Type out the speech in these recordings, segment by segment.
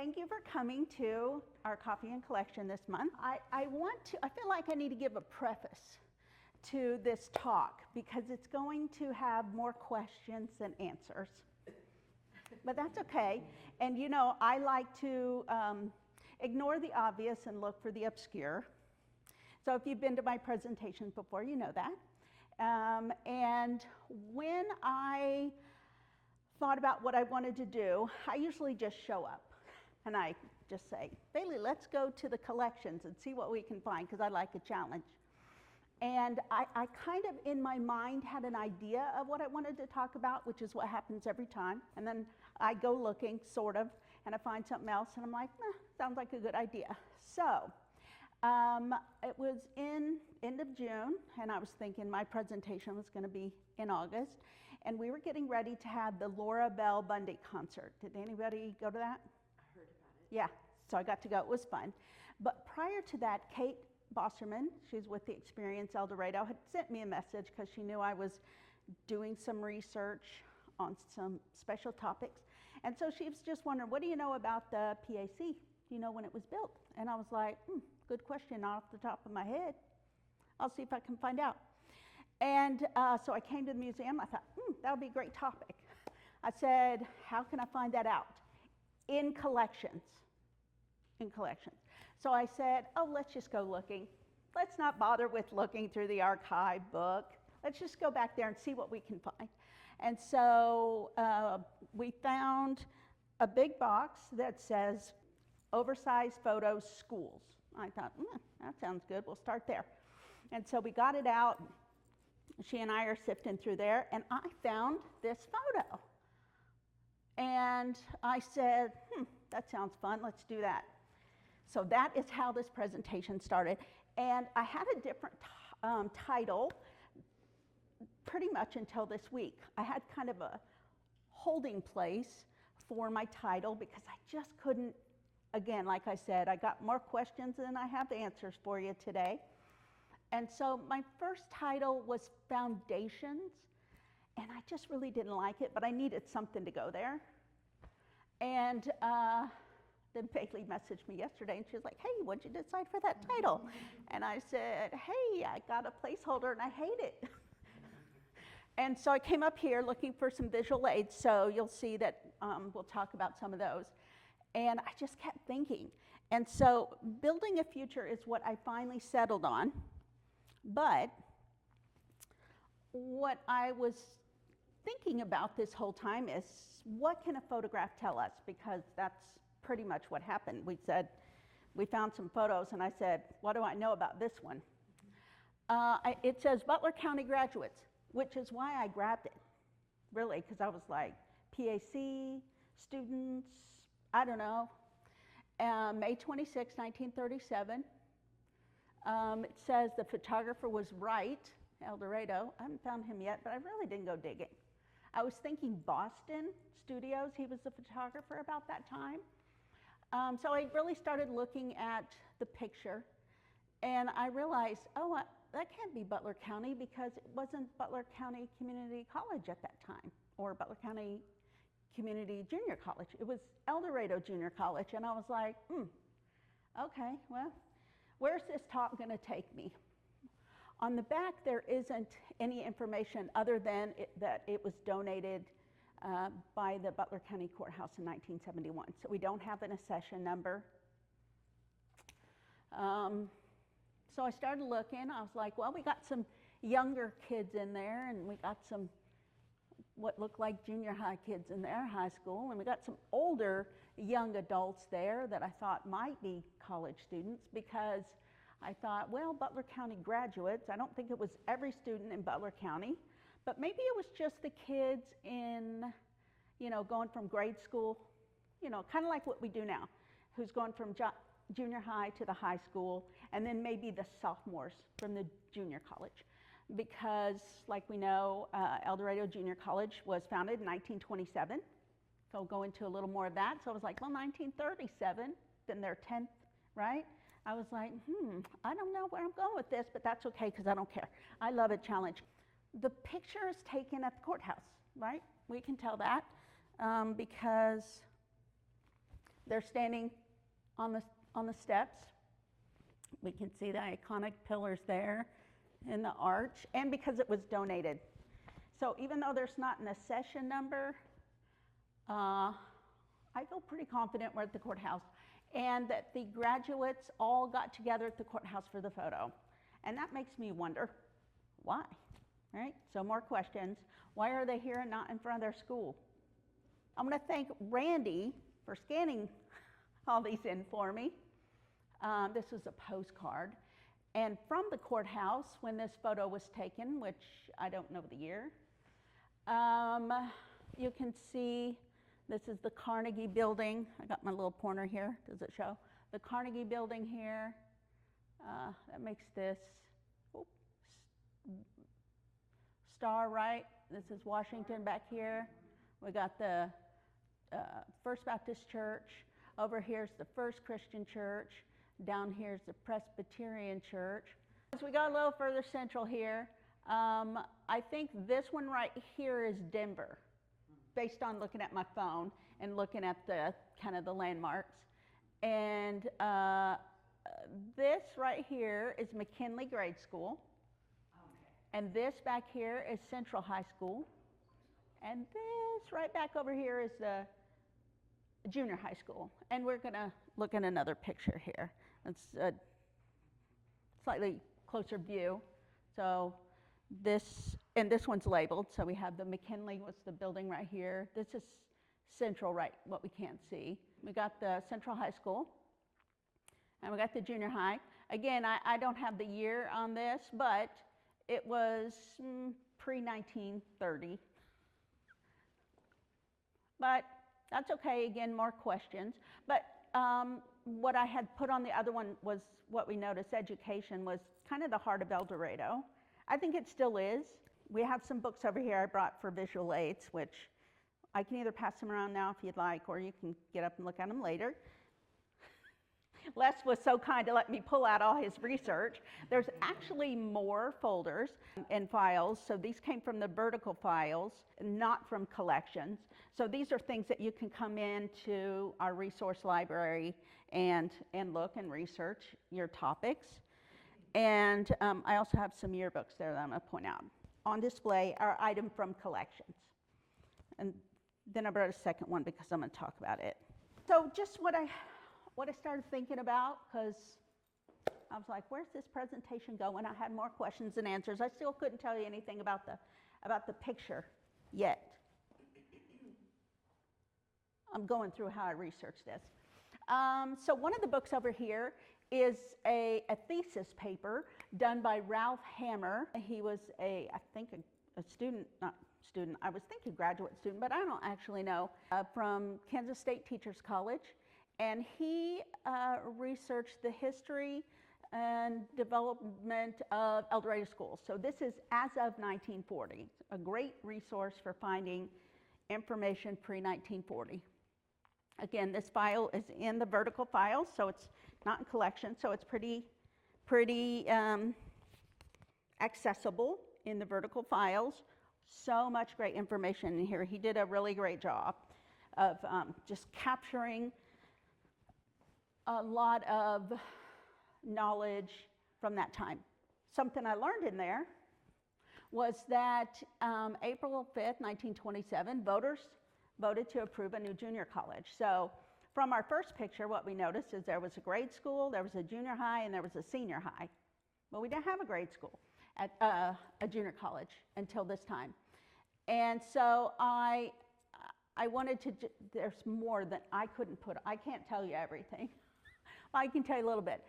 thank you for coming to our Coffee and Collection this month. I feel like I need to give a preface to this talk because it's going to have more questions than answers. But that's okay. And you know, I like to ignore the obvious and look for the obscure. So if you've been to my presentations before, you know that. And when I thought about what I wanted to do, I usually just show up and I just say, Bailey, let's go to the collections and see what we can find because I like a challenge. And I kind of in my mind had an idea of what I wanted to talk about, which is what happens every time. And then I go looking, sort of, and I find something else and I'm like, sounds like a good idea. So it was in end of June, and I was thinking my presentation was going to be in August, and we were getting ready to have the Laura Bell Bundy concert. Did anybody go to that? I heard about it. Yeah, so I got to go. It was fun. But prior to that, Kate Bosserman, she's with the Experience El Dorado, had sent me a message because she knew I was doing some research on some special topics. And so she was just wondering, what do you know about the PAC? Do you know when it was built? And I was like, good question, not off the top of my head. I'll see if I can find out. And so I came to the museum. I thought, that would be a great topic. I said, how can I find that out? In collections. In collections. So I said, let's just go looking. Let's not bother with looking through the archive book. Let's just go back there and see what we can find. And so we found a big box that says oversized photos schools. I thought, that sounds good. We'll start there. And so we got it out. She and I are sifting through there, and I found this photo. And I said, that sounds fun. Let's do that. So that is how this presentation started. And I had a different title pretty much until this week. I had kind of a holding place for my title because I just couldn't. Again, like I said, I got more questions than I have answers for you today. And so my first title was Foundations, and I just really didn't like it, but I needed something to go there. And then Bailey messaged me yesterday, and she was like, hey, what'd you decide for that title? And I said, hey, I got a placeholder, and I hate it. And so I came up here looking for some visual aids, so you'll see that we'll talk about some of those. And I just kept thinking. And so building a future is what I finally settled on. But what I was thinking about this whole time is, what can a photograph tell us? Because that's pretty much what happened. We found some photos, and I said, what do I know about this one? It says Butler County graduates, which is why I grabbed it, really, because I was like, PAC, students, I don't know, May 26, 1937. It says the photographer was Wright, El Dorado. I haven't found him yet, but I really didn't go digging. I was thinking Boston Studios, he was the photographer about that time. So I really started looking at the picture, and I realized, that can't be Butler County because it wasn't Butler County Community College at that time, or Butler County Community Junior College. It was El Dorado Junior College, and I was like, okay, well, where's this talk going to take me? On the back, there isn't any information other than that it was donated by the Butler County Courthouse in 1971. So we don't have an accession number. So I started looking. I was like, well, we got some younger kids in there, and we got some what looked like junior high kids in their high school, and we got some older young adults there that I thought might be college students, because I thought, well, Butler County graduates, I don't think it was every student in Butler County, but maybe it was just the kids in, going from grade school, kind of like what we do now, who's going from junior high to the high school, and then maybe the sophomores from the junior college. Because, like we know, El Dorado Junior College was founded in 1927. So I'll go into a little more of that. So I was like, well, 1937, then their 10th, right? I was like, I don't know where I'm going with this, but that's okay because I don't care. I love a challenge. The picture is taken at the courthouse, right? We can tell that because They're standing on the steps. We can see the iconic pillars there in the arch, and because it was donated. So even though there's not an accession number, I feel pretty confident we're at the courthouse, and that the graduates all got together at the courthouse for the photo. And that makes me wonder, why, right? So more questions. Why are they here and not in front of their school? I'm going to thank Randy for scanning all these in for me. This was a postcard. And from the courthouse, when this photo was taken, which I don't know the year, you can see this is the Carnegie Building. I got my little pointer here. Does it show? The Carnegie Building here. That makes this star, right? This is Washington back here. We got the First Baptist Church. Over here's the First Christian Church. Down here's the Presbyterian Church. As we go a little further central here, I think this one right here is Denver, based on looking at my phone and looking at the kind of the landmarks. And this right here is McKinley Grade School. Okay. And this back here is Central High School. And this right back over here is the junior high school. And we're going to look at another picture here. It's a slightly closer view. So this, and this one's labeled. So we have the McKinley, what's the building right here. This is Central, right, what we can't see. We got the Central High School. And we got the junior high. Again, I don't have the year on this, but it was pre-1930. But that's okay, again, more questions. But what I had put on the other one was what we noticed, education was kind of the heart of El Dorado. I think it still is. We have some books over here I brought for visual aids, which I can either pass them around now if you'd like, or you can get up and look at them later. Les was so kind to let me pull out all his research. There's actually more folders and files. So these came from the vertical files, not from collections. So these are things that you can come into our resource library and look and research your topics. And I also have some yearbooks there that I'm going to point out. On display are items from collections. And then I brought a second one because I'm going to talk about it. So just what I started thinking about, because I was like, where's this presentation going? I had more questions than answers. I still couldn't tell you anything about the picture yet. I'm going through how I researched this. So one of the books over here is a thesis paper done by Ralph Hammer. He was I think a student, not student, I was thinking graduate student, but I don't actually know, from Kansas State Teachers College. And he researched the history and development of El Dorado schools. So this is as of 1940, a great resource for finding information pre-1940. Again, this file is in the vertical files, so it's not in collection, so it's pretty accessible in the vertical files. So much great information in here. He did a really great job of just capturing a lot of knowledge from that time. Something I learned in there was that April 5th, 1927, voters voted to approve a new junior college. So from our first picture, what we noticed is there was a grade school, there was a junior high, and there was a senior high. But we didn't have a grade school at a junior college until this time. And so I wanted to, there's more that I couldn't put, I can't tell you everything. I can tell you a little bit.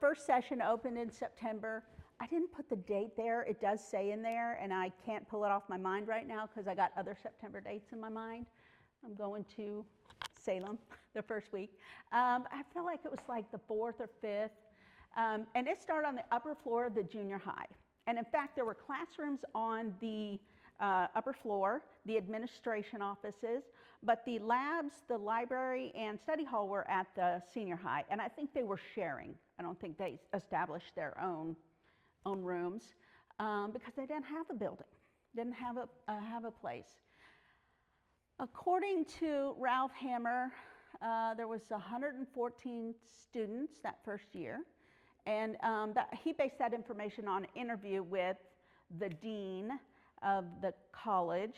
First session opened in September. I didn't put the date there. It does say in there, and I can't pull it off my mind right now because I got other September dates in my mind. I'm going to Salem the first week. I feel like it was like the 4th or 5th. And it started on the upper floor of the junior high. And in fact, there were classrooms on the upper floor, the administration offices, but the labs, the library, and study hall were at the senior high. And I think they were sharing. I don't think they established their own rooms because they didn't have a building, didn't have a place. According to Ralph Hammer, There was 114 students that first year, and he based that information on an interview with the dean of the college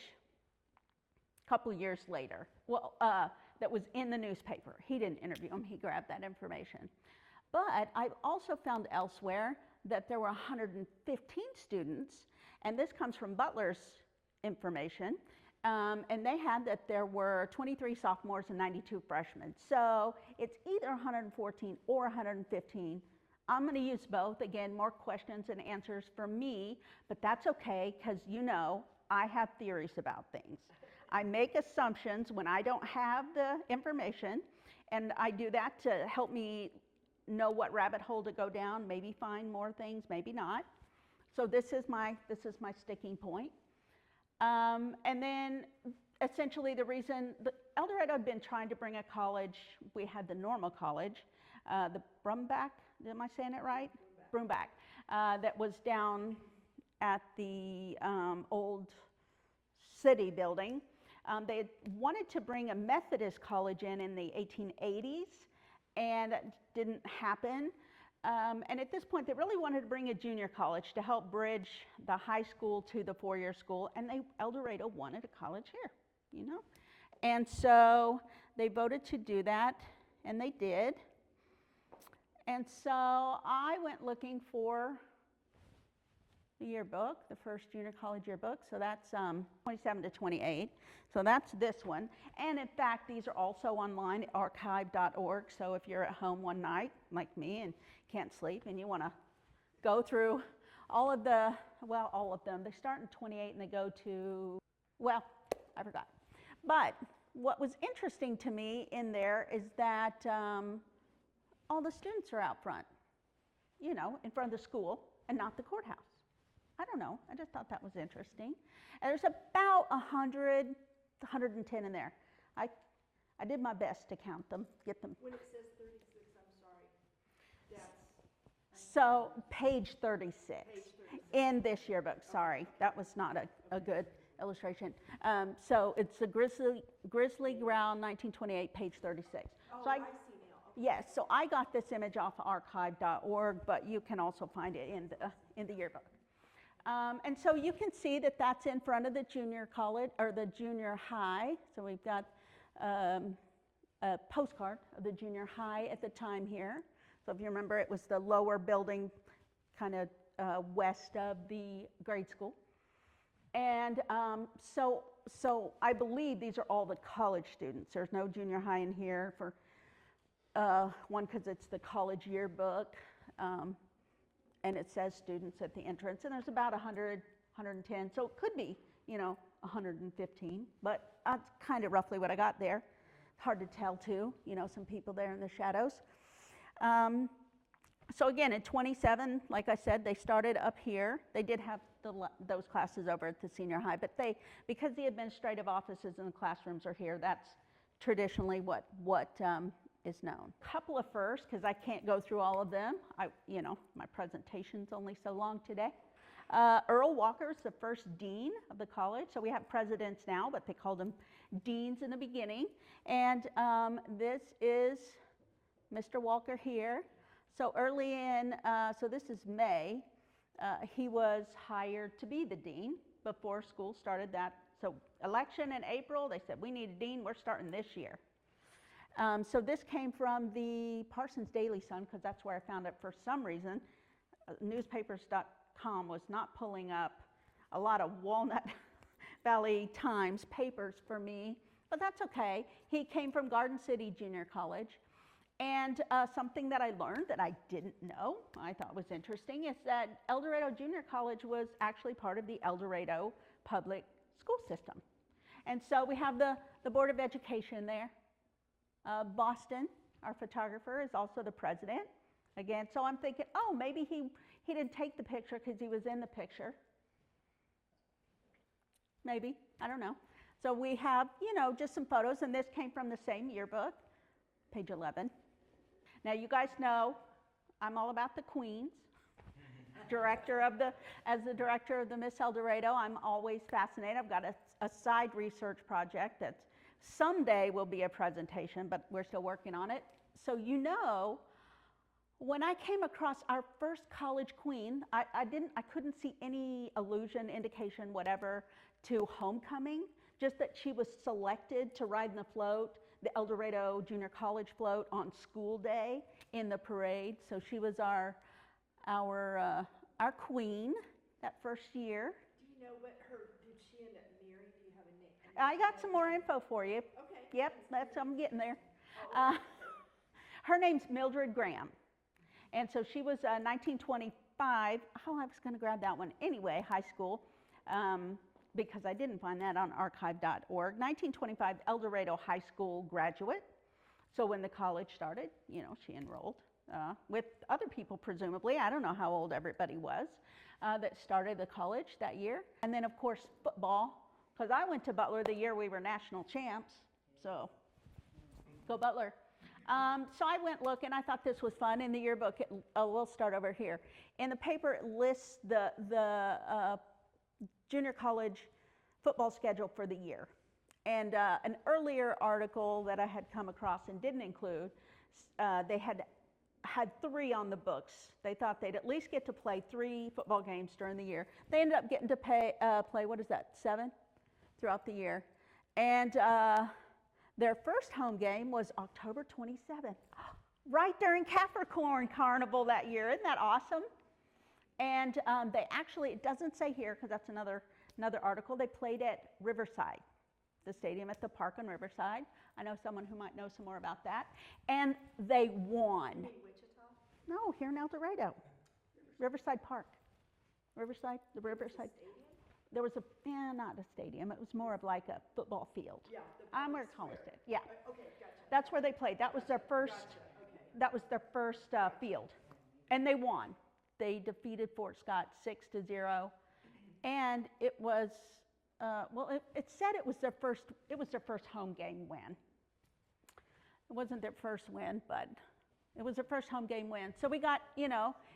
a couple of years later. Well, that was in the newspaper. He didn't interview him, he grabbed that information. But I've also found elsewhere that there were 115 students, and this comes from Butler's information, and they had that there were 23 sophomores and 92 freshmen. So it's either 114 or 115. I'm going to use both. Again, more questions and answers for me, but that's okay, because you know I have theories about things. I make assumptions when I don't have the information, and I do that to help me know what rabbit hole to go down, maybe find more things, maybe not. So this is my sticking point. And then essentially the reason, El Dorado had been trying to bring a college. We had the normal college, the Brumbach, am I saying it right? Brumbach, that was down at the old city building. They had wanted to bring a Methodist college in the 1880s, and that didn't happen. And at this point, they really wanted to bring a junior college to help bridge the high school to the four-year school, and El Dorado wanted a college here, you know? And so they voted to do that, and they did. And so I went looking for the yearbook, the first junior college yearbook, so that's 27 to 28. So that's this one. And in fact, these are also online at archive.org, so if you're at home one night, like me, and can't sleep, and you want to go through all of them, they start in 28 and they go to, well, I forgot. But what was interesting to me in there is that all the students are out front, you know, in front of the school, and not the courthouse. I don't know, I just thought that was interesting. And there's about 100, 110 in there. I did my best to count them, get them. When it says 36, I'm sorry, that's... So, page 36, Page 36. in this yearbook, sorry. That was not a good illustration. So it's the Grizzly Ground, 1928, page 36. Oh, So I see now. Okay. Yes, so I got this image off of archive.org, but you can also find it in the yearbook. And so you can see that that's in front of the junior college, or the junior high. So we've got a postcard of the junior high at the time here. So if you remember, it was the lower building kind of west of the grade school. And so I believe these are all the college students. There's no junior high in here for one, because it's the college yearbook. And it says students at the entrance, and there's about 100, 110, so it could be, you know, 115, but that's kind of roughly what I got there. Hard to tell too, you know, some people there in the shadows. So again, in 27, like I said, they started up here. They did have those classes over at the senior high, but because the administrative offices and the classrooms are here, that's traditionally what is known. Couple of firsts, because I can't go through all of them. You know, my presentation's only so long today. Earl Walker's the first dean of the college. So we have presidents now, but they called them deans in the beginning. And this is Mr. Walker here. So early in, so this is May, he was hired to be the dean before school started that. So election in April, they said, we need a dean, we're starting this year. So this came from the Parsons Daily Sun, because that's where I found it for some reason. Newspapers.com was not pulling up a lot of Walnut Valley Times papers for me, but that's okay. He came from Garden City Junior College, and something that I learned that I didn't know, I thought was interesting, is that El Dorado Junior College was actually part of the El Dorado public school system. And so we have the Board of Education there. Boston, our photographer, is also the president. Again, so I'm thinking, oh, maybe he didn't take the picture because he was in the picture. Maybe, I don't know. So we have, you know, just some photos, and this came from the same yearbook, page 11. Now you guys know I'm all about the queens. As the director of the Miss El Dorado, I'm always fascinated. I've got a side research project that's Someday will be a presentation, but we're still working on it. So when I came across our first college queen, I couldn't see any allusion, indication, whatever, to homecoming, just that she was selected to ride in the float, the El Dorado Junior College float on school day in the parade. So she was our queen that first year. Do you know did she end up marrying? Do you have a name? I got some more info for you. Okay. Yep, I'm getting there. Oh, Her name's Mildred Graham. And so she was 1925. Oh, I was going to grab that one. Anyway, high school, because I didn't find that on archive.org. 1925 El Dorado High School graduate. So when the college started, she enrolled with other people, presumably. I don't know how old everybody was that started the college that year. And then, of course, football, because I went to Butler the year we were national champs. So go Butler. So I went looking. I thought this was fun. In the yearbook, we'll start over here. In the paper, it lists the junior college football schedule for the year. And an earlier article that I had come across and didn't include, they had 3 on the books. They thought they'd at least get to play 3 football games during the year. They ended up getting to play, 7 throughout the year. And their first home game was October 27th, right during Capricorn Carnival that year. Isn't that awesome? And they actually, it doesn't say here because that's another article, they played at Riverside, the stadium at the park on Riverside. I know someone who might know some more about that. And they won. You mean Wichita? No, here in El Dorado. Riverside Park. Riverside, the Riverside. Stadium? There was not a stadium, it was more of like a football field. Yeah. I'm where College did, yeah. Okay, gotcha. That's where they played. That was their first, Okay. that was their first field. And they won. They defeated Fort Scott 6-0. And it was, it said it was their first home game win. It wasn't their first win, but it was their first home game win. So we got,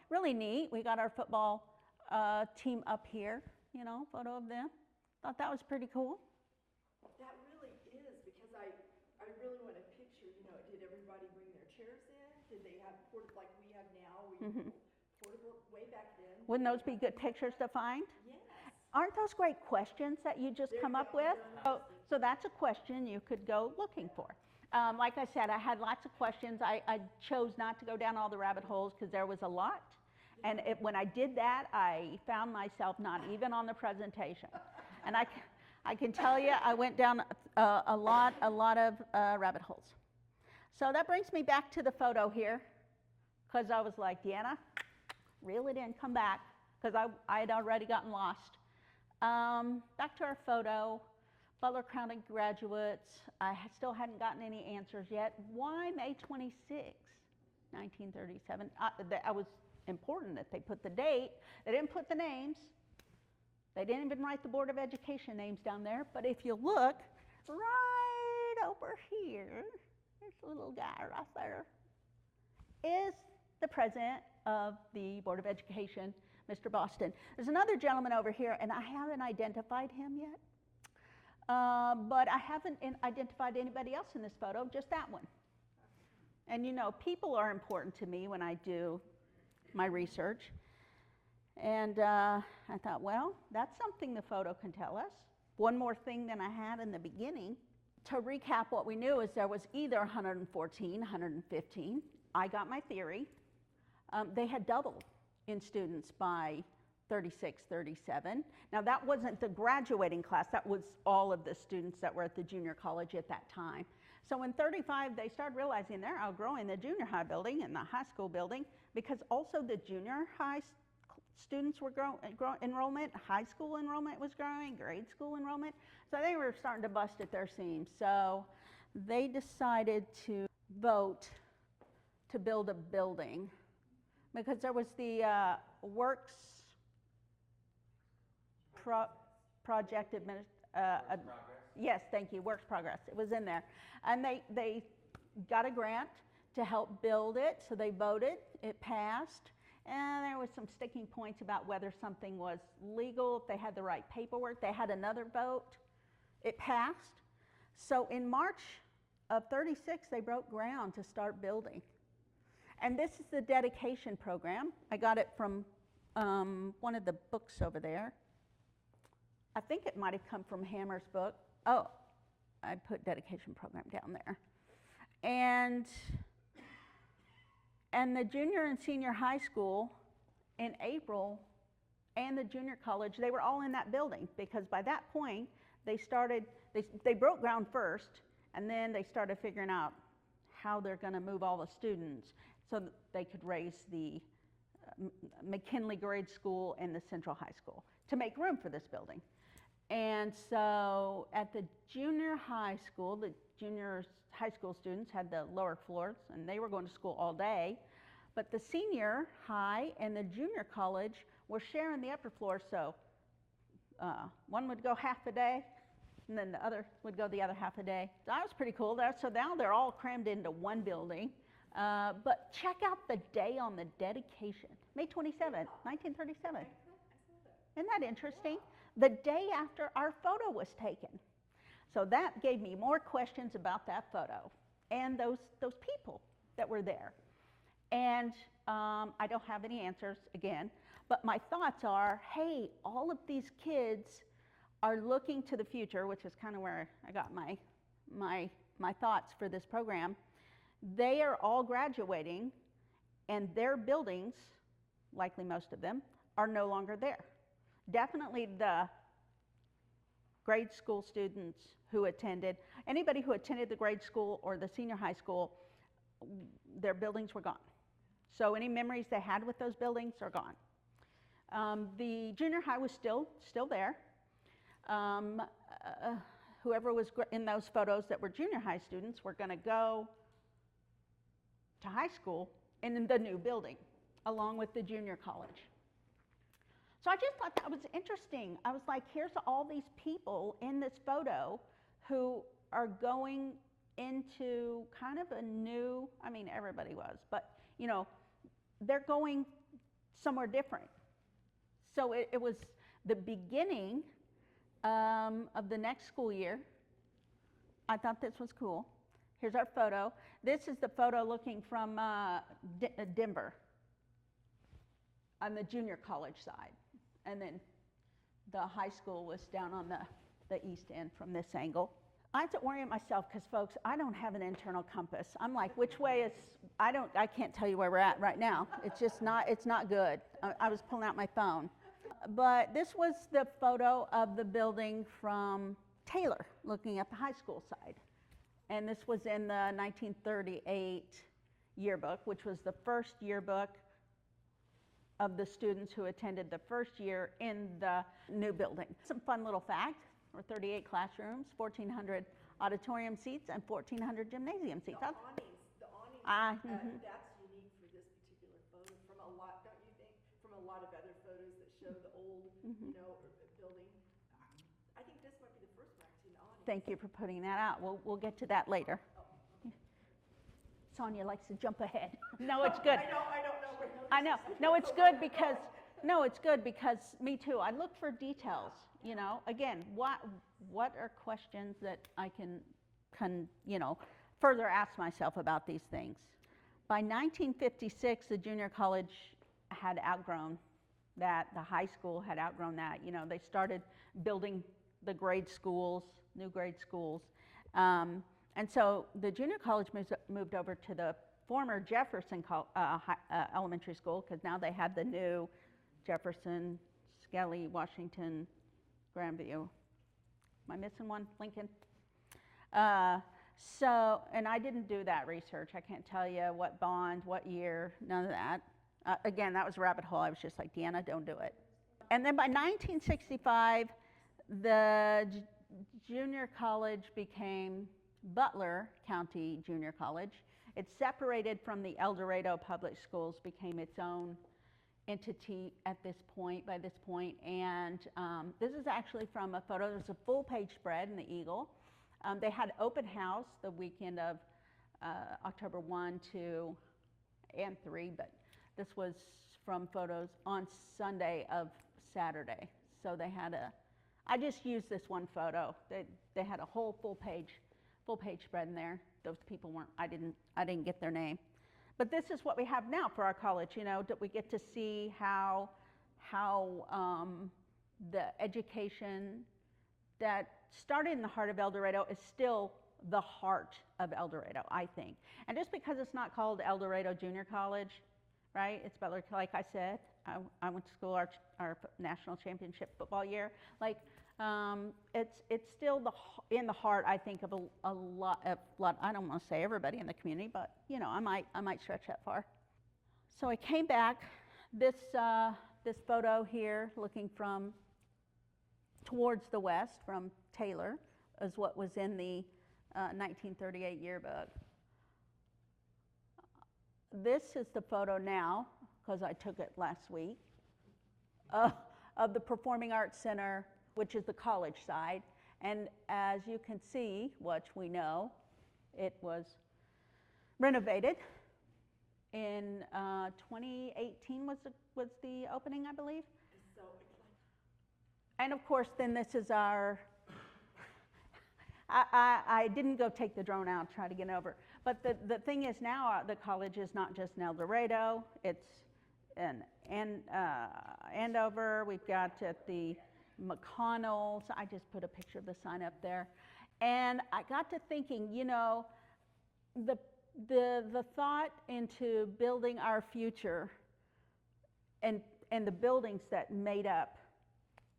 really neat. We got our football team up here, photo of them. Thought that was pretty cool. That really is, because I really want to picture, did everybody bring their chairs in? Did they have portable like we have now? Portable way back then? Wouldn't those be good pictures to find? Yes. Aren't those great questions that you just come up with? So that's a question you could go looking for. Like I said, I had lots of questions. I chose not to go down all the rabbit holes because there was a lot. And when I did that, I found myself not even on the presentation. And I can tell you, I went down a lot of rabbit holes. So that brings me back to the photo here, because I was like, Deanna, reel it in, come back, because I had already gotten lost. Back to our photo, Butler County graduates. I still hadn't gotten any answers yet. Why May 26, 1937? That was important that they put the date. They didn't put the names. They didn't even write the Board of Education names down there. But if you look right over here, this little guy right there is the president of the Board of Education, Mr. Boston. There's another gentleman over here, and I haven't identified him yet. But I haven't identified anybody else in this photo, just that one. And people are important to me when I do my research. And I thought, well, that's something the photo can tell us. One more thing than I had in the beginning. To recap, what we knew is there was either 114, 115. I got my theory. They had doubled in students by 36, 37. Now that wasn't the graduating class, that was all of the students that were at the junior college at that time. So in 35, they started realizing they're outgrowing the junior high building and the high school building, because also the junior high students were growing, enrollment, high school enrollment was growing, grade school enrollment. So they were starting to bust at their seams. So they decided to vote to build a building, because there was the works project yes, thank you, works progress. It was in there. And they got a grant to help build it, so they voted, it passed. And there was some sticking points about whether something was legal, if they had the right paperwork. They had another vote. It passed. So in March of 36, they broke ground to start building. And this is the dedication program. I got it from one of the books over there. I think it might have come from Hammer's book. Oh, I put dedication program down there. And the junior and senior high school in April and the junior college, they were all in that building because by that point they broke ground first, and then they started figuring out how they're going to move all the students so that they could raise the McKinley grade school and the Central High School to make room for this building. And so at the junior high school, the junior high school students had the lower floors, and they were going to school all day. But the senior high and the junior college were sharing the upper floor, so one would go half a day, and then the other would go the other half a day. So that was pretty cool. So now they're all crammed into one building. But check out the day on the dedication, May 27th, 1937. Isn't that interesting? The day after our photo was taken. So that gave me more questions about that photo and those people that were there. And I don't have any answers again, but my thoughts are, hey, all of these kids are looking to the future, which is kind of where I got my thoughts for this program. They are all graduating, and their buildings, likely most of them, are no longer there. Definitely the grade school students who attended, anybody who attended the grade school or the senior high school, their buildings were gone. So any memories they had with those buildings are gone. The junior high was still there. Whoever was in those photos that were junior high students were going to go to high school in the new building, along with the junior college. So I just thought that was interesting. I was like, here's all these people in this photo who are going into kind of a new, I mean, everybody was, but you know, they're going somewhere different. So it was the beginning of the next school year. I thought this was cool. Here's our photo. This is the photo looking from Denver on the junior college side. And then the high school was down on the east end from this angle. I have to orient myself because, folks, I don't have an internal compass. I'm like, which way is, I can't tell you where we're at right now. It's just not, it's not good. I was pulling out my phone. But this was the photo of the building from Taylor, looking at the high school side. And this was in the 1938 yearbook, which was the first yearbook of the students who attended the first year in the new building. Some fun little facts. There were 38 classrooms, 1,400 auditorium seats, and 1,400 gymnasium seats. The awnings, that's unique for this particular photo from a lot, don't you think? From a lot of other photos that show the old, building. I think this might be the first one I've seen awning. Thank you for putting that out. We'll get to that later. Sonia likes to jump ahead. No, it's good. I don't know. I know. No, it's good because me too. I look for details. You know, again, what are questions that I can further ask myself about these things? By 1956, the junior college had outgrown that. The high school had outgrown that. You know, they started building the grade schools, new grade schools. And so the junior college moved over to the former Jefferson Elementary School, because now they had the new Jefferson, Skelly, Washington, Grandview. Am I missing one? Lincoln? So, and I didn't do that research. I can't tell you what bond, what year, none of that. Again, that was a rabbit hole. I was just like, Deanna, don't do it. And then by 1965, the junior college became Butler County Junior College. It separated from the El Dorado Public Schools, became its own entity by this point. And this is actually from a photo. There's a full-page spread in the Eagle. They had open house the weekend of October 1, 2, and 3, but this was from photos on Sunday of Saturday. So they had I just used this one photo. They had a whole full-page full page spread in there. Those people weren't, I didn't get their name. But this is what we have now for our college, you know, that we get to see how the education that started in the heart of El Dorado is still the heart of El Dorado, I think. And just because it's not called El Dorado Junior College, right? It's Butler, like I said, I went to school our national championship football year. Like, it's still in the heart, I think, of a lot. I don't want to say everybody in the community, but you know, I might stretch that far. So I came back. This photo here, looking from towards the west from Taylor, is what was in the 1938 yearbook. This is the photo now, because I took it last week, of the Performing Arts Center, which is the college side. And as you can see, which we know, it was renovated in 2018 was the opening, I believe. So exciting. And of course, then this is our, I didn't go take the drone out, try to get over. But the thing is now, the college is not just in El Dorado, it's in Andover, we've got at the McConnell's. I just put a picture of the sign up there. And I got to thinking, you know, the thought into building our future and the buildings that made up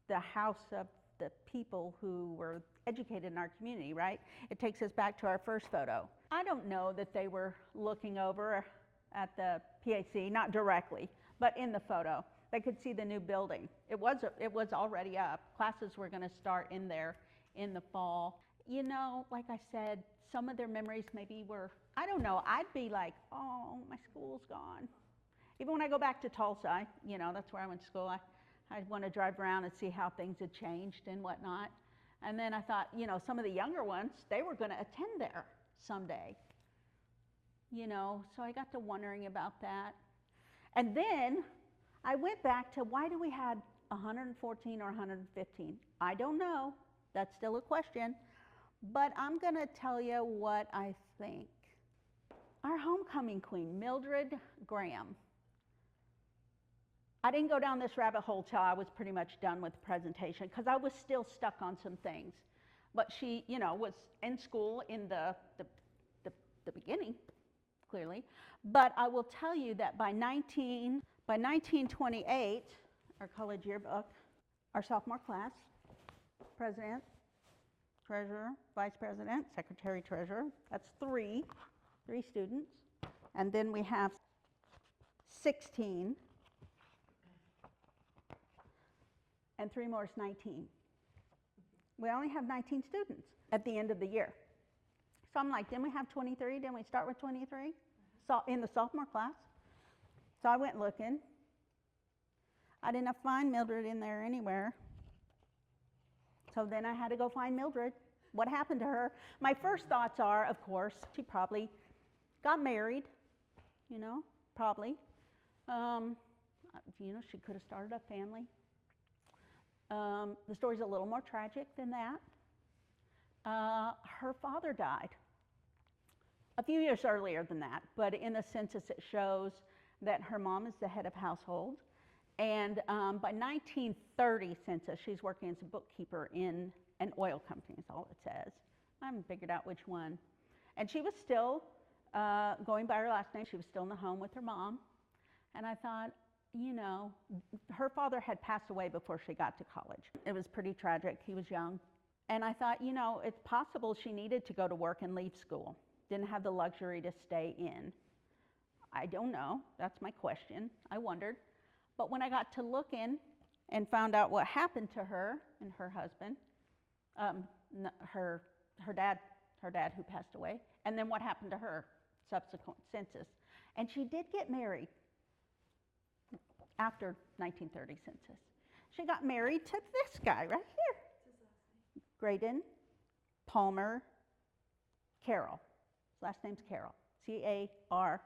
the house of the people who were educated in our community, right? It takes us back to our first photo. I don't know that they were looking over at the PAC, not directly, but in the photo. They could see the new building. It was already up. Classes were going to start in there in the fall. You know, like I said, some of their memories maybe were, I don't know, I'd be like, oh, my school's gone. Even when I go back to Tulsa, you know, that's where I went to school, I'd want to drive around and see how things had changed and whatnot. And then I thought, you know, some of the younger ones, they were going to attend there someday. You know, so I got to wondering about that. And then I went back to why do we had 114 or 115? I don't know. That's still a question. But I'm going to tell you what I think. Our homecoming queen, Mildred Graham. I didn't go down this rabbit hole till I was pretty much done with the presentation because I was still stuck on some things. But she, you know, was in school in the beginning, clearly. But I will tell you that by 1928, our college yearbook, our sophomore class, president, treasurer, vice president, secretary, treasurer, that's three students. And then we have 16, and 3 more is 19. We only have 19 students at the end of the year. So I'm like, didn't we have 23? Didn't we start with 23? So in the sophomore class. So I went looking. I didn't find Mildred in there anywhere. So then I had to go find Mildred. What happened to her? My first thoughts are, of course, she probably got married, you know, probably. You know, she could have started a family. The story's a little more tragic than that. Her father died a few years earlier than that, but in the census it shows that her mom is the head of household. And by 1930 census, she's working as a bookkeeper in an oil company, is all it says. I haven't figured out which one. And she was still going by her last name. She was still in the home with her mom. And I thought, you know, her father had passed away before she got to college. It was pretty tragic. He was young. And I thought, you know, it's possible she needed to go to work and leave school. Didn't have the luxury to stay in. I don't know. That's my question. I wondered. But when I got to looking and found out what happened to her and her husband, her dad who passed away, and then what happened to her subsequent census. And she did get married after 1930 census. She got married to this guy right here. Graydon Palmer Carroll. His last name's Carroll. C-A-R-R-O-L-L.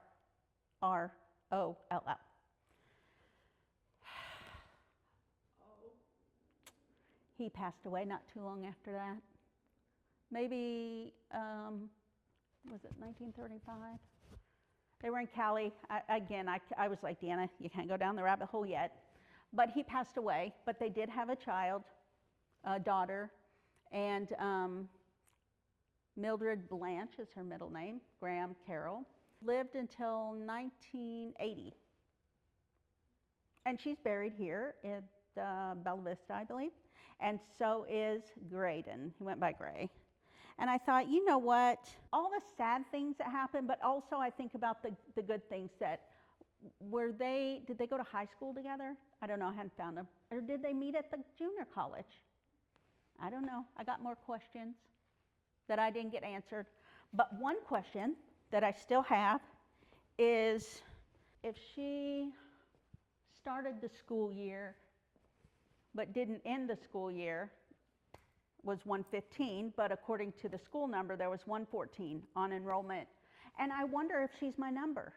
He passed away not too long after that. maybe, was it 1935? They were in Cali. I was like, Deanna, you can't go down the rabbit hole yet. But he passed away, but they did have a child, a daughter, and Mildred Blanche is her middle name, Graham Carroll, lived until 1980. And she's buried here at Bella Vista, I believe, and so is Graydon. He went by Gray. And I thought, you know what, all the sad things that happened, but also I think about the good things that, did they go to high school together? I don't know, I hadn't found them. Or did they meet at the junior college? I don't know. I got more questions that I didn't get answered. But one question that I still have is, if she started the school year but didn't end the school year, was 115, but according to the school number, there was 114 on enrollment. And I wonder if she's my number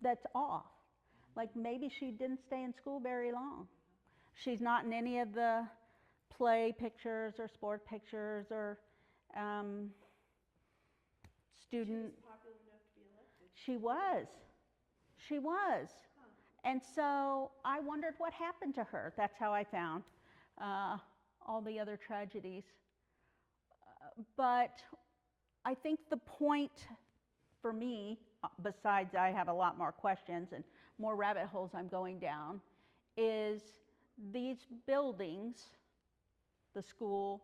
that's off. Like maybe she didn't stay in school very long. She's not in any of the play pictures or sport pictures or student. She was popular enough to be elected. She was. She was. Huh. And so I wondered what happened to her. That's how I found all the other tragedies. But I think the point for me, besides I have a lot more questions and more rabbit holes I'm going down, is these buildings, the school,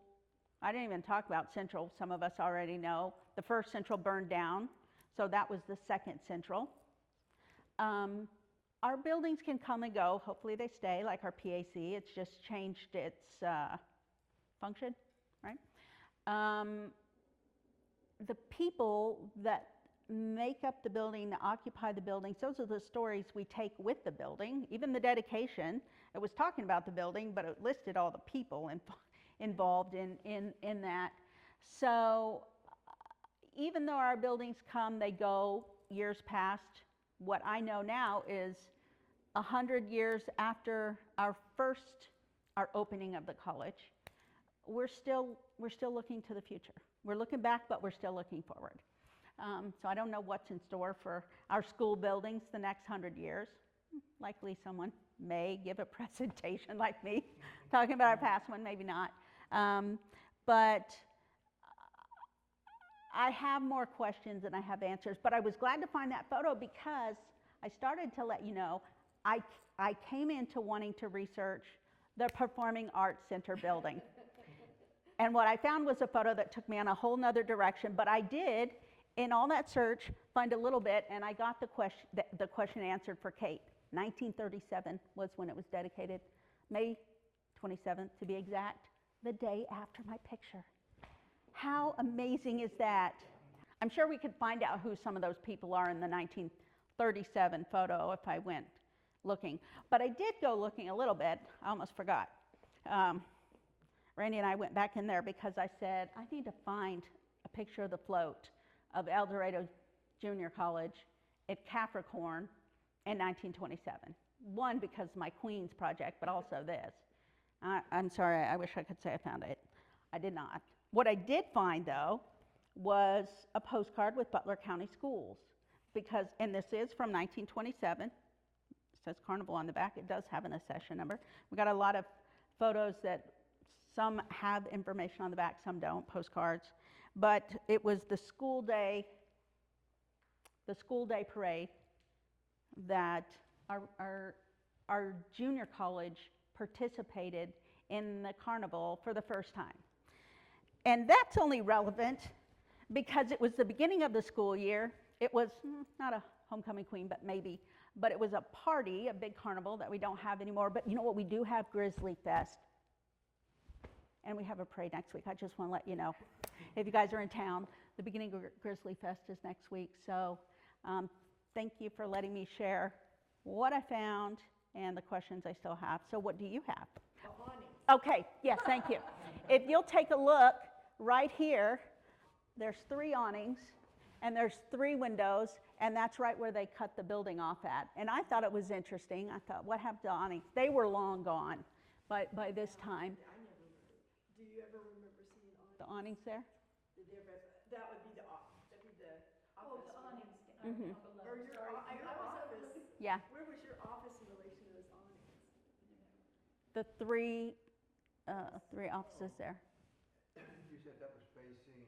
I didn't even talk about Central, some of us already know. The first Central burned down, so that was the second Central. Our buildings can come and go, hopefully they stay, like our PAC, it's just changed its function, right? The people that make up the building, that occupy the buildings, those are the stories we take with the building. Even the dedication, it was talking about the building, but it listed all the people involved in that. So even though our buildings come, they go, years past, what I know now is 100 years after our opening of the college, we're still looking to the future. We're looking back, but we're still looking forward. So I don't know what's in store for our school buildings the next 100 years. Likely someone may give a presentation like me, talking about our past one, maybe not. But I have more questions than I have answers, but I was glad to find that photo because I started to let you know I came into wanting to research the Performing Arts Center building. And what I found was a photo that took me on a whole nother direction, but I did, in all that search, find a little bit, and I got the question answered for Kate. 1937 was when it was dedicated, May 27th to be exact, the day after my picture. How amazing is that? I'm sure we could find out who some of those people are in the 1937 photo if I went looking. But I did go looking a little bit. I almost forgot. Randy and I went back in there because I said, I need to find a picture of the float of El Dorado Junior College at Capricorn in 1927. One, because my Queens project, but also this. I'm sorry, I wish I could say I found it. I did not. What I did find, though, was a postcard with Butler County Schools. Because, and this is from 1927. It says Carnival on the back. It does have an accession number. We got a lot of photos that some have information on the back, some don't, postcards. But it was the school day parade that our junior college participated in the carnival for the first time. And that's only relevant because it was the beginning of the school year. It was not a homecoming queen, but maybe. But it was a party, a big carnival that we don't have anymore. But you know what? We do have Grizzly Fest. And we have a parade next week. I just want to let you know. If you guys are in town, the beginning of Grizzly Fest is next week. So thank you for letting me share what I found and the questions I still have. So what do you have? Okay, yes, thank you. If you'll take a look right here, there's 3 awnings and there's 3 windows, and that's right where they cut the building off at. And I thought it was interesting. I thought, what happened to awnings? They were long gone by this time. Do you ever remember seeing awnings? The awnings there? there, but that would be the office. That'd be the Oh, office. the awnings Mhm. are below. Or your, Sorry, your I was office. Yeah, Where was your office in relation to those awnings? the three offices there. You said that was facing,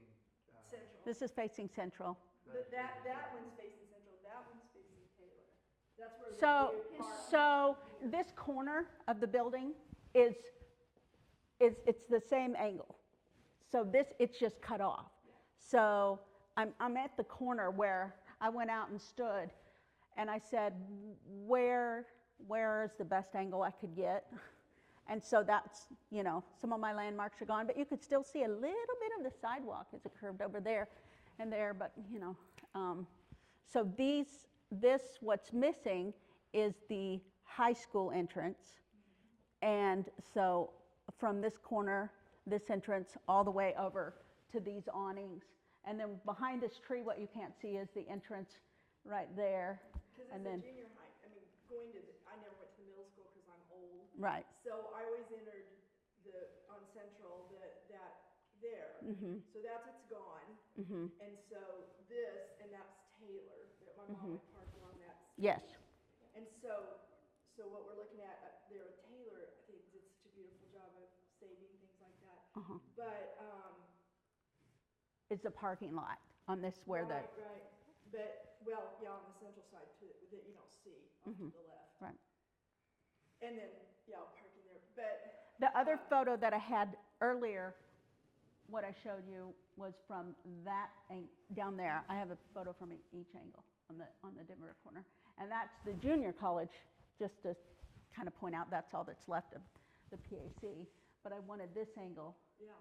Central. This is facing Central. That one's facing Central. That one's facing Taylor. That's where So, the park. so this corner of the building is it's the same angle. So this, it's just cut off. So I'm at the corner where I went out and stood, and I said, where is the best angle I could get? And so that's, you know, some of my landmarks are gone, but you could still see a little bit of the sidewalk as it curved over there and there, but, you know. So what's missing is the high school entrance. And so from this corner, this entrance, all the way over to these awnings. And then behind this tree, what you can't see is the entrance right there. Because And it's then, a junior high. I mean, I never went to the middle school because I'm old. right. So I always entered on Central, that there. Mm-hmm. So it's gone. Mm-hmm. And so and that's Taylor, that my mom would park along that. Yes. And so what we're looking at up there with Taylor, I think did such a beautiful job of saving things like that. Uh-huh. But, It's the parking lot on this where right. But, well, yeah, on the central side too, that you don't see off to the left. Right. And then, yeah, parking there. But the other photo that I had earlier, what I showed you was from that down there. I have a photo from each angle on the dimmer corner, and that's the junior college. Just to kind of point out, that's all that's left of the PAC. But I wanted this angle yeah,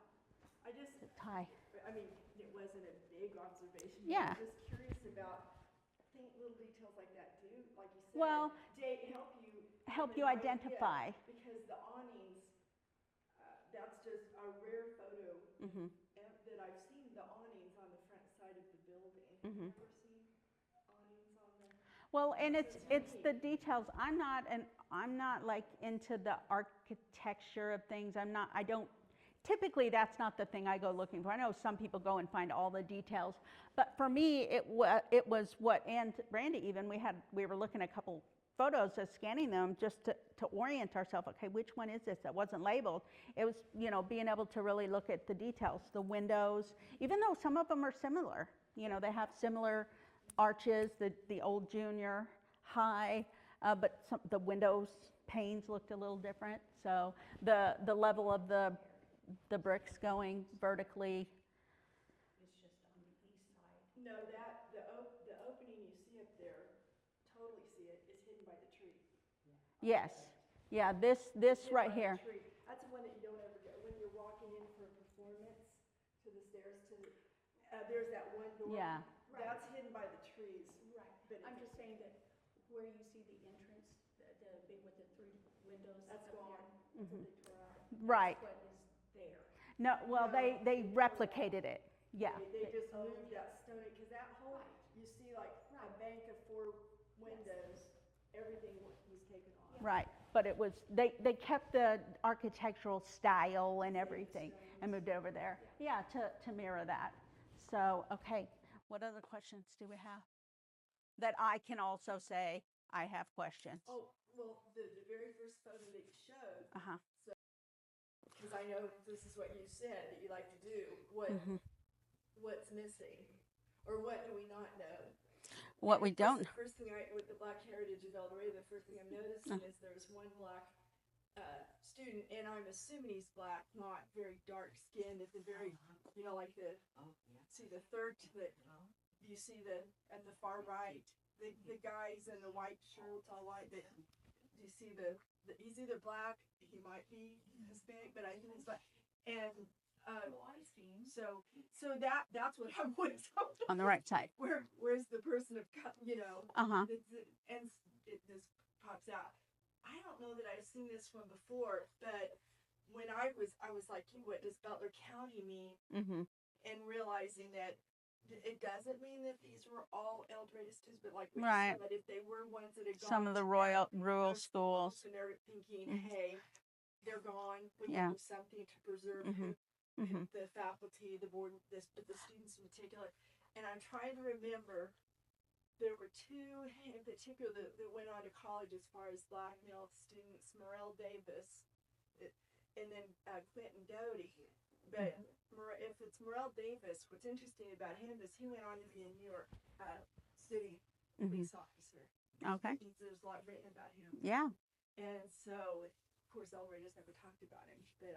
I just, to tie. I mean, it wasn't a big observation. But Yeah. I'm just curious about, little details like that do, like you said. Well, help you you have an idea, identify. because the awnings, that's just a rare photo Mm-hmm. that I've seen, the awnings on the front side of the building. Mhm. Ever seen awnings on the? Well, and So it's neat. the details. I'm not like into the architecture of things. Typically that's not the thing I go looking for. I know some people go and find all the details, but for me it was what, and Randy even, we were looking at a couple photos, scanning them just to orient ourselves. Okay, which one is this that wasn't labeled? It was, you know, being able to really look at the details, the windows, even though some of them are similar. You know, they have similar arches, the old junior high, but the windows panes looked a little different. So the level of the bricks going vertically. It's just on the east side. No, the opening you see up there, totally see it, is hidden by the tree. Yes. Yeah, this Hidden right by the here. tree. That's the one that you don't ever get, when you're walking in for a performance, to the stairs, there's that one door. Yeah. That's hidden by the trees. Right. But I'm it's- just saying that where you see the entrance, the big with the 3 windows. That's up gone. there, That's what they tore out. Right. What is there. No, well, No, they they replicated it. Yeah. They just moved that stone, because that whole, you see like a bank of 4 windows, everything was taken off. Right. But it was, they kept the architectural style and everything and moved it over there. Yeah, to mirror that. So, okay, what other questions do we have? That I can also say I have questions. Oh, well, the very first photo that you showed, Uh-huh. because I know this is what you said that you like to do, what's missing, or what do we not know? What we don't. The first thing with the Black Heritage of El Dorado, the first thing I'm noticing is there's one black student, and I'm assuming he's black, not very dark skinned, at the very, you know, like see the third, you see at the far right, the guys in the white shirts, all white, do you see he's either black, he might be Hispanic, but I think he's black, and I've seen. so that's what I'm with. On the right side. Where's the person of you know? Uh-huh. And this pops out. I don't know that I've seen this one before, but when I was like, what does Butler County mean? Mm-hmm. And realizing that it doesn't mean that these were all El Dorado students, but like we Right. said, that if they were ones that had gone Some of the to rural those schools. and they're thinking, Mhm. hey, they're gone. We Yeah. can do something to preserve Mhm. Mhm. the faculty, the board, the students in particular. And I'm trying to remember, there were two in particular that went on to college as far as black male students, Morel Davis, and then Clinton Doty. But if it's Morel Davis, what's interesting about him is he went on to be a New York City police officer. Okay. There's a lot written about him. Yeah. And so, of course, Elrado's never talked about him, but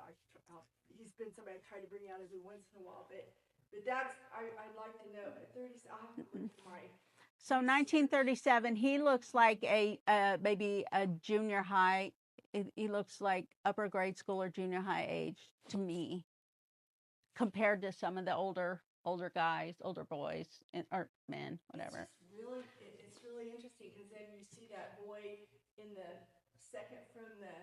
he's been somebody I try to bring out every once in a while. But that's, I'd like to know, at 30, I'll have to look at my... So 1937, he looks like maybe a junior high. He looks like upper grade school or junior high age to me, compared to some of the older guys, older boys, or men, whatever. It's really interesting, because then you see that boy in the second from the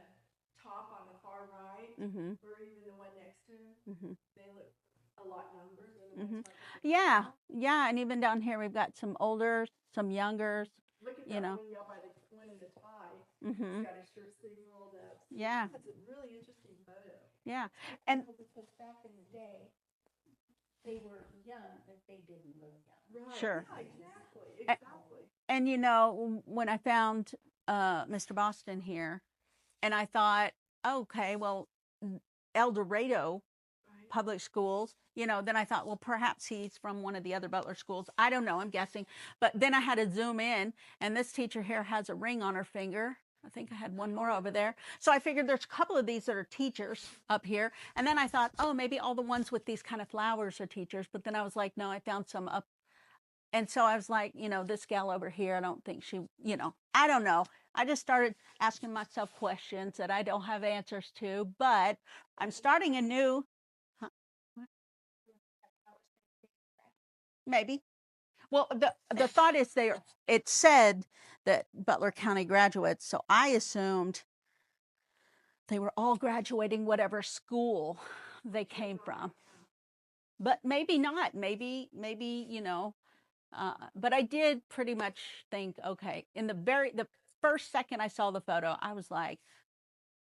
top on the far right, Mm-hmm. or even the one next to him. Mm-hmm. They look a lot younger than the ones right Yeah, yeah, and even down here we've got some older, some youngers. Look at you that know. one by the one in the tie. Mm-hmm. He's got his shirt sleeve rolled up. Yeah. That's a really interesting photo. Yeah, and Because back in the day, they were young, but they didn't look young. Right. Sure. Yeah, exactly. And you know, when I found Mr. Boston here, and I thought, okay, well, El Dorado public schools, you know, then I thought, well, perhaps he's from one of the other Butler schools. I don't know, I'm guessing. But then I had to zoom in, and this teacher here has a ring on her finger. I think I had one more over there. So I figured there's a couple of these that are teachers up here. And then I thought, oh, maybe all the ones with these kind of flowers are teachers. But then I was like, no, I found some up. And so I was like, you know, this gal over here, I don't think she, you know, I don't know. I just started asking myself questions that I don't have answers to, but I'm starting a new, maybe. Well, the thought is it said that Butler County graduates, so I assumed they were all graduating whatever school they came from. But maybe not. Maybe, you know, but I did pretty much think, okay, in the first second I saw the photo, I was like,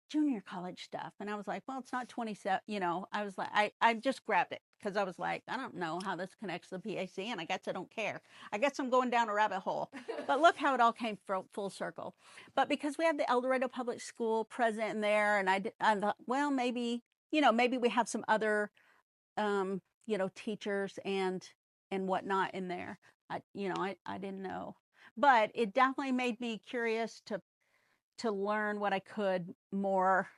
junior college stuff. And I was like, well, it's not 27, you know, I was like, I just grabbed it because I was like, I don't know how this connects to the PAC, and I guess I don't care. I guess I'm going down a rabbit hole. But look how it all came full circle. But because we have the El Dorado Public School present in there, and I thought, well, maybe, you know, maybe we have some other, you know, teachers and whatnot in there. I didn't know. But it definitely made me curious to learn what I could more.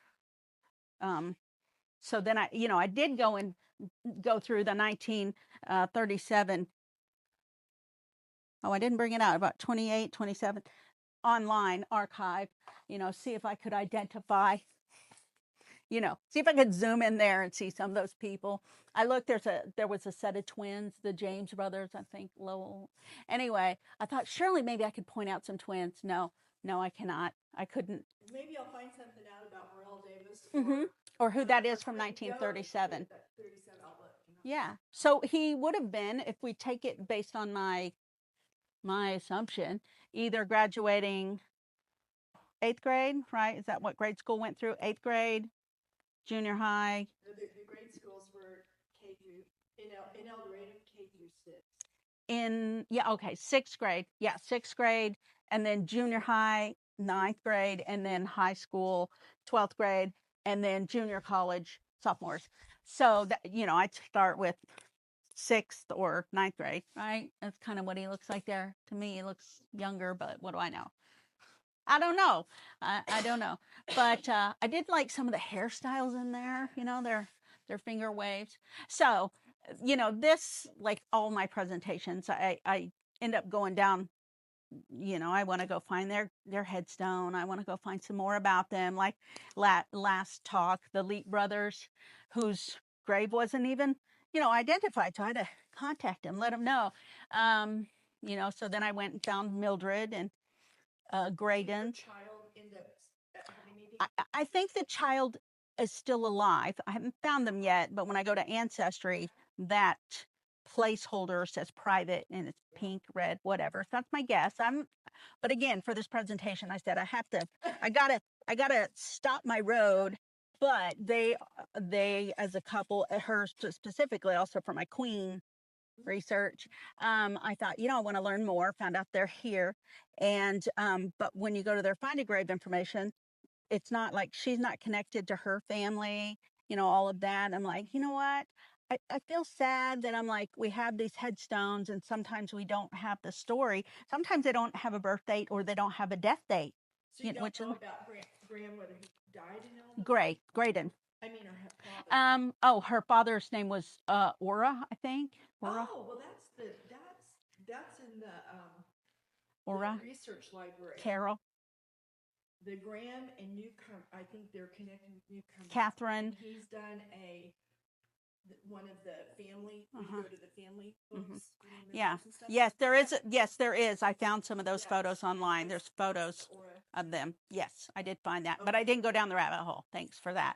So then I did go through the 1937. Oh, I didn't bring it out, about 28, 27 online archive, you know, see if I could identify, you know, see if I could zoom in there and see some of those people. I looked, there was a set of twins, the James brothers, I think, Lowell. Anyway, I thought surely maybe I could point out some twins. No, I cannot. I couldn't. Maybe I'll find something out about Morel Davis. Or who that is from 1937. Yeah. So he would have been, if we take it based on my assumption, either graduating 8th grade, right? Is that what grade school went through? 8th grade, junior high. The grade schools were K through, in El Dorado, K through 6. 6th grade. Yeah, 6th grade. And then junior high, 9th grade. And then high school, 12th grade. And then junior college, sophomores. So, that, you know, I'd start with 6th or 9th grade, right? That's kind of what he looks like there. To me, he looks younger, but what do I know? I don't know. I don't know. But I did like some of the hairstyles in there, you know, their finger waves. So, you know, this, like all my presentations, I end up going down, you know, I want to go find their headstone. I want to go find some more about them. Like last talk, the Leet brothers, whose grave wasn't even, you know, identified. So I had to contact them, let them know. You know, so then I went and found Mildred and Graydon's. I think the child is still alive. I haven't found them yet, but when I go to Ancestry, that placeholder says private and it's pink, red, whatever. So that's my guess. But again, for this presentation, I said I gotta stop my road but they as a couple, her specifically, also for my queen research, I thought, I want to learn more. Found out they're here, and but when you go to their find a grave information, it's not like she's not connected to her family, all of that. I'm like, you know what? I feel sad that I'm like, we have these headstones and sometimes we don't have the story. Sometimes they don't have a birth date or they don't have a death date. So you don't Which know is about Graham, whether he died in Elm? Graydon. I mean, her father. Oh, her father's name was Ora, I think. Ora. Oh, well, that's in the Ora. research library. Carol. The Graham and Newcomer, I think they're connected with Newcomer. Catherine. And he's done one of the family. We go to the family books. Yeah. And stuff. Yes, there is. Yes, there is. I found some of those photos online. There's photos of them. Yes, I did find that, but I didn't go down the rabbit hole. Thanks for that.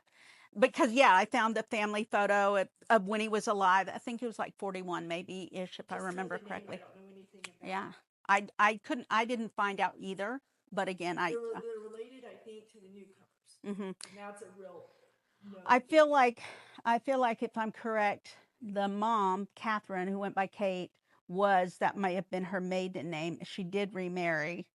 Because I found the family photo of when he was alive. I think he was like 41, maybe ish, if I remember correctly. I don't know anything about. Yeah, I didn't find out either. But again, they're related, I think, to the Newcomers. Now it's a real. No. I feel like if I'm correct, the mom, Catherine, who went by Kate, that might have been her maiden name. She did remarry.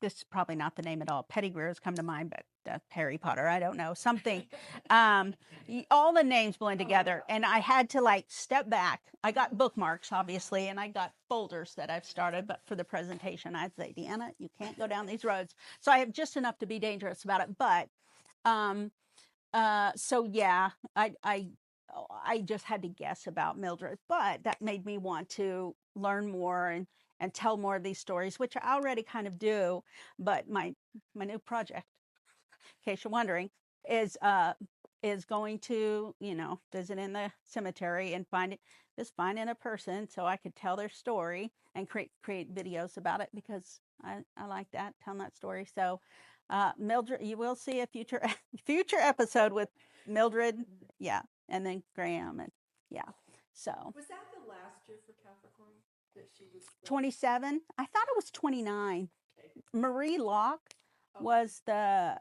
This is probably not the name at all. Pettigrew has come to mind, but Harry Potter, I don't know, something. All the names blend together, and I had to step back. I got bookmarks, obviously, and I got folders that I've started, but for the presentation, I'd say, Deanna, you can't go down these roads. So I have just enough to be dangerous about it, but so yeah, I just had to guess about Mildred, but that made me want to learn more and tell more of these stories, which I already kind of do. But my new project, in case you're wondering, is going to visit in the cemetery and finding a person so I could tell their story and create videos about it, because I like that, telling that story. So Mildred, you will see a future episode with Mildred, and then Graham, and so. Was that the last year for Capricorn that she was? 27. I thought it was 29. Okay. Marie Locke was the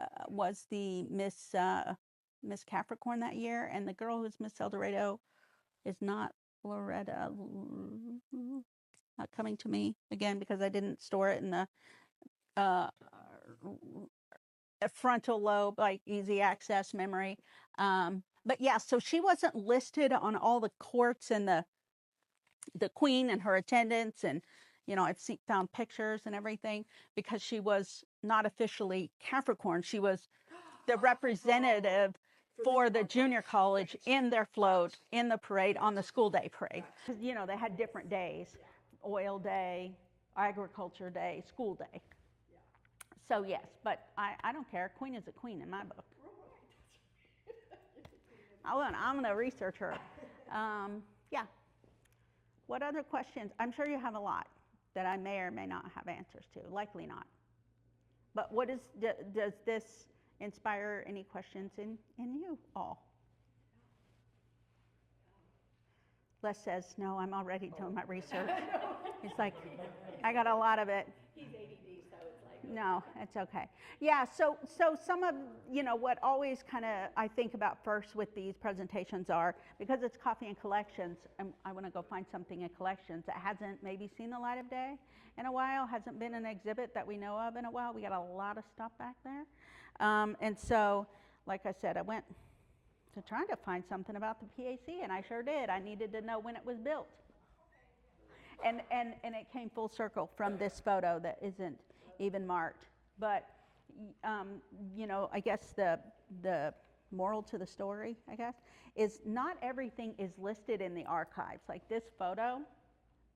Miss Capricorn that year, and the girl who's Miss El Dorado is not Loretta. Not coming to me again because I didn't store it in the frontal lobe, like easy access memory. But yeah, so she wasn't listed on all the courts and the queen and her attendants, and I've found pictures and everything, because she was not officially Capricorn. She was the representative for the junior college in their float, in the parade, on the school day parade. They had different days: oil day, agriculture day, school day. So yes, but I don't care. Queen is a queen in my book. I'm going to research her. Yeah. What other questions? I'm sure you have a lot that I may or may not have answers to. Likely not. But does this inspire any questions in you all? Les says, no, I'm already doing my research. It's like, I got a lot of it. He's ADD, so it's like. No, it's okay. Yeah, so some of, what always kind of I think about first with these presentations are, because it's coffee and collections, and I want to go find something in collections that hasn't maybe seen the light of day in a while, hasn't been an exhibit that we know of in a while. We got a lot of stuff back there. And so, like I said, I went to trying to find something about the PAC, and I sure did. I needed to know when it was built. And it came full circle from this photo that isn't even marked. But, I guess the moral to the story, I guess, is not everything is listed in the archives. Like this photo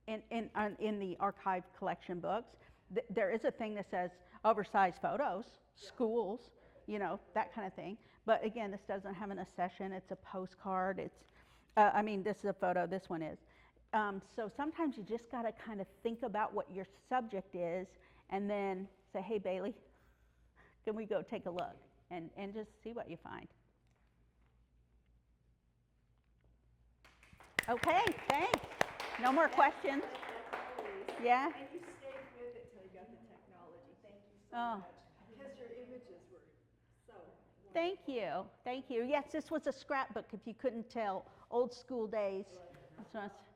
in the archive collection books, there is a thing that says oversized photos, schools, that kind of thing. But again, this doesn't have an accession. It's a postcard. This is a photo. This one is. So sometimes you just got to kind of think about what your subject is, and then say, hey, Bailey, can we go take a look and just see what you find. Okay, thanks. No more questions? Yeah? And you stayed with it till you got the technology. Thank you so much. Because your images were Thank you. Thank you. Yes, this was a scrapbook, if you couldn't tell. Old school days. That's what I was-